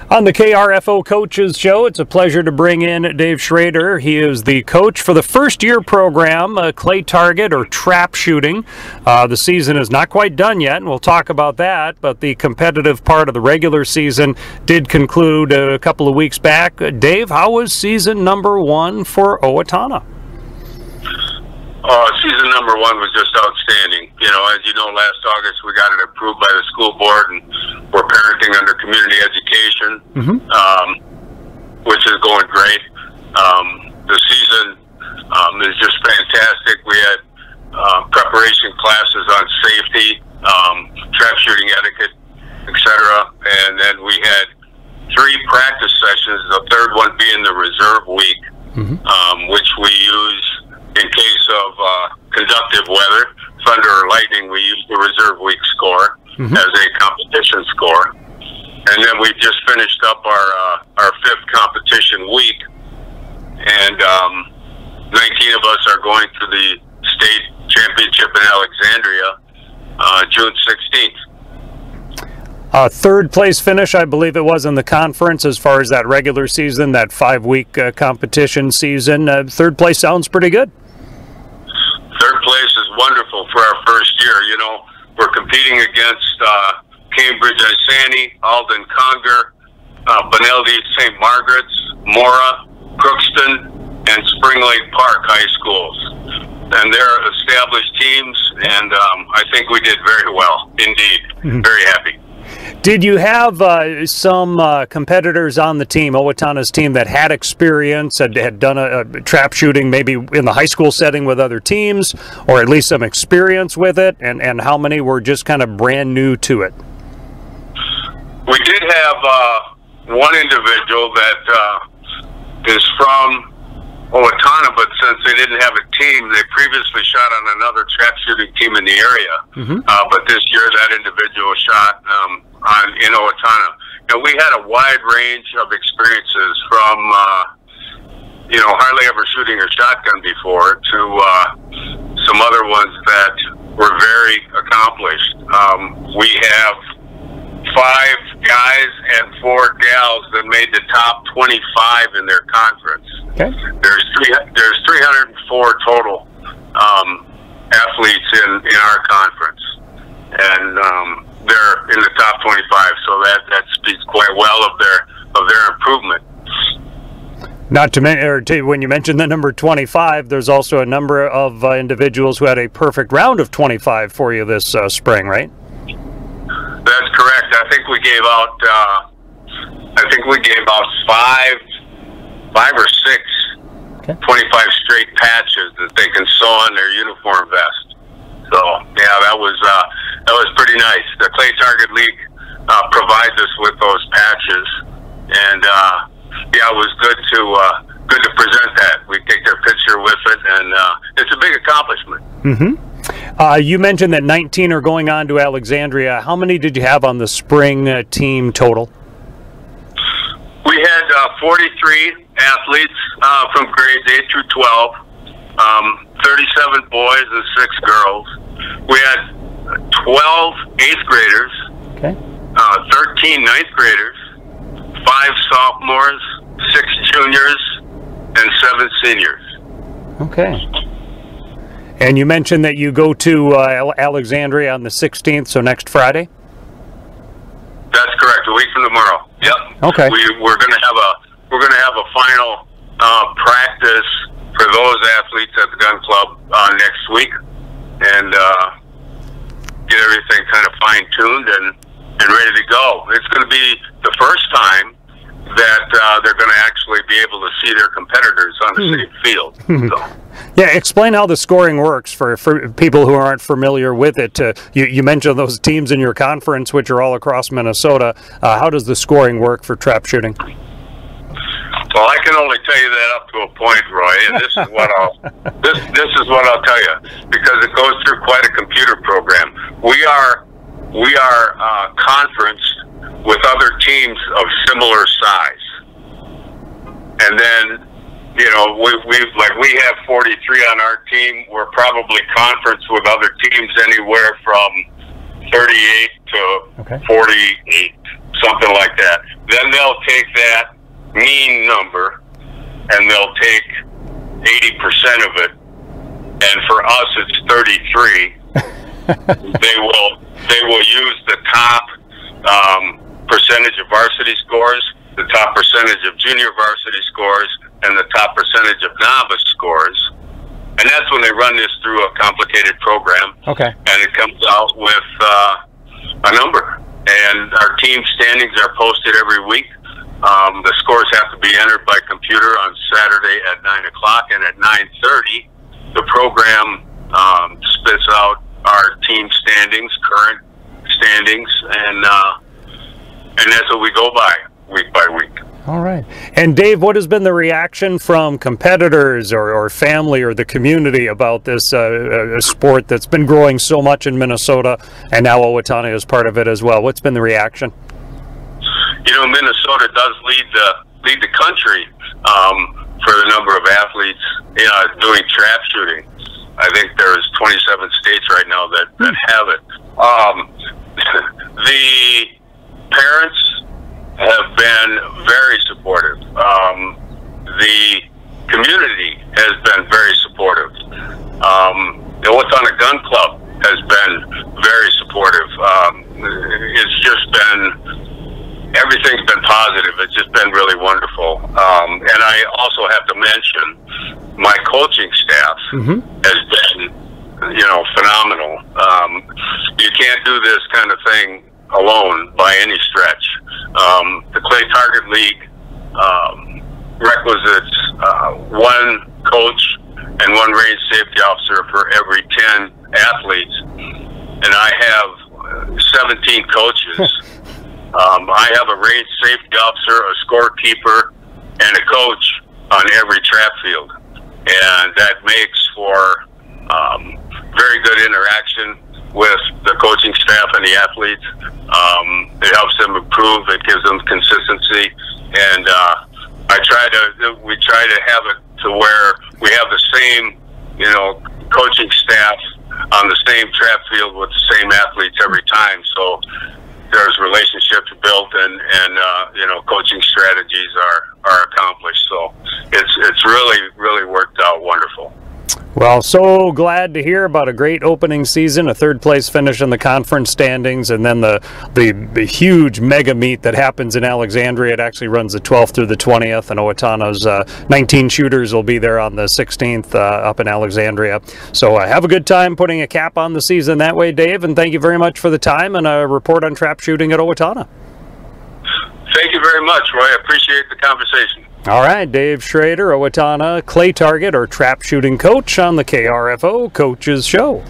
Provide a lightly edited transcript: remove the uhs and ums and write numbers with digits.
On the KRFO Coaches Show, it's a pleasure to bring in Dave Schroeder. He is the coach for the first-year program, clay target or trap shooting. The season is not quite done yet, and we'll talk about that, but the competitive part of the regular season did conclude a couple of weeks back. Dave, how was season number one for Owatonna? Season number one was just outstanding. You know, as you know, last August we got it approved by the school board, and we're parenting under community education, which is going great. The season is just fantastic. We had preparation classes on safety, trap shooting etiquette, etc. And then we had 3 practice sessions, the third one being the reserve week, which we use in case of conductive weather, thunder or lightning. We use the reserve week score as a competition score. And then we just finished up our 5th competition week, and 19 of us are going to the state championship in Alexandria, June 16th. Third place finish, I believe it was, in the conference as far as that regular season, that 5-week competition season. Third place sounds pretty good. Third place is wonderful for our first year. You know, we're competing against Cambridge Isani, Alden Conger, Benelli St. Margaret's, Mora, Crookston, and Spring Lake Park high schools. And they're established teams, and I think we did very well, indeed. Very happy. Did you have some competitors on the team, Owatonna's team, that had experience, had done a trap shooting maybe in the high school setting with other teams, or at least some experience with it, and how many were just kind of brand new to it? We did have one individual that is from Owatonna, but since they didn't have a team, they previously shot on another trap shooting team in the area. But this year, that individual shot in Owatonna. And we had a wide range of experiences from, you know, hardly ever shooting a shotgun before to some other ones that were very accomplished. We have 5 guys and 4 gals that made the top 25 in their conference. Okay. There's 304 total athletes in our conference, and they're in the top 25. So that speaks quite well of their improvement. Not to mention, when you mentioned the number 25, there's also a number of individuals who had a perfect round of 25 for you this spring, right? That's correct. I think we gave out 5 or 6 25 straight patches that they can sew on their uniform vest. So yeah, that was pretty nice. The Clay Target League provides us with those patches, and yeah, it was good to present that. We take their picture with it, and it's a big accomplishment. You mentioned that 19 are going on to Alexandria. How many did you have on the spring team total? We had 43 athletes from grades 8 through 12, 37 boys and 6 girls. We had 12 8th graders, 13 9th graders, 5 sophomores, 6 juniors, and 7 seniors. Okay. And you mentioned that you go to Alexandria on the 16th, so next Friday? That's correct. A week from tomorrow. Yep. Okay. We're going to have a final practice for those athletes at the gun club next week, and get everything kind of fine-tuned and ready to go. It's going to be the first time that they're going to actually be able to see their competitors on the same field. So. Yeah, explain how the scoring works for people who aren't familiar with it. You mentioned those teams in your conference, which are all across Minnesota. How does the scoring work for trap shooting? Well, I can only tell you that up to a point, Roy, and this is what I'll tell you, because it goes through quite a computer program. We are conferenced with other teams of similar size, and then, you know, we have 43 on our team. We're probably conferenced with other teams anywhere from 38 to 48, something like that. then they'll take that mean number and they'll take 80% of it, and for us it's 33. They will use the top percentage of varsity scores, the top percentage of junior varsity scores, and the top percentage of novice scores. And that's when they run this through a complicated program. Okay. And it comes out with a number. And our team standings are posted every week. The scores have to be entered by computer on Saturday at 9 o'clock, and at 9:30, the program spits out our team standings, current standings, and that's what we go by week by week. All right. And Dave, what has been the reaction from competitors or family or the community about this sport that's been growing so much in Minnesota, and now Owatonna is part of it as well? What's been the reaction? You know, Minnesota does lead the country for the number of athletes doing trap shooting. I think there's 27 states right now that have it. The parents have been very supportive. The community has been very supportive. The Owatonna Gun Club has been very supportive. It's just been, everything's been positive. It's just been really wonderful. And I also have to mention my coaching staff has been, phenomenal. You can't do this kind of thing alone by any stretch. The Clay Target League requisites one coach and one range safety officer for every 10 athletes, and I have 17 coaches. I have a range safety officer, a scorekeeper, and a coach on every trap field, and that makes for very good interaction with the coaching staff and the athletes. It helps them improve. It gives them consistency, and we try to have it to where we have the same, coaching staff on the same trap field with the same athletes every time. So there's relationships built, and coaching strategies are accomplished. So it's really worked out wonderful. Well, so glad to hear about a great opening season, a third-place finish in the conference standings, and then the huge mega meet that happens in Alexandria. It actually runs the 12th through the 20th, and Owatonna's 19 shooters will be there on the 16th up in Alexandria. So have a good time putting a cap on the season that way, Dave, and thank you very much for the time and a report on trap shooting at Owatonna. Thank you very much, Roy. I appreciate the conversation. All right, Dave Schroeder, Owatonna clay target or trap shooting coach on the KRFO Coaches Show.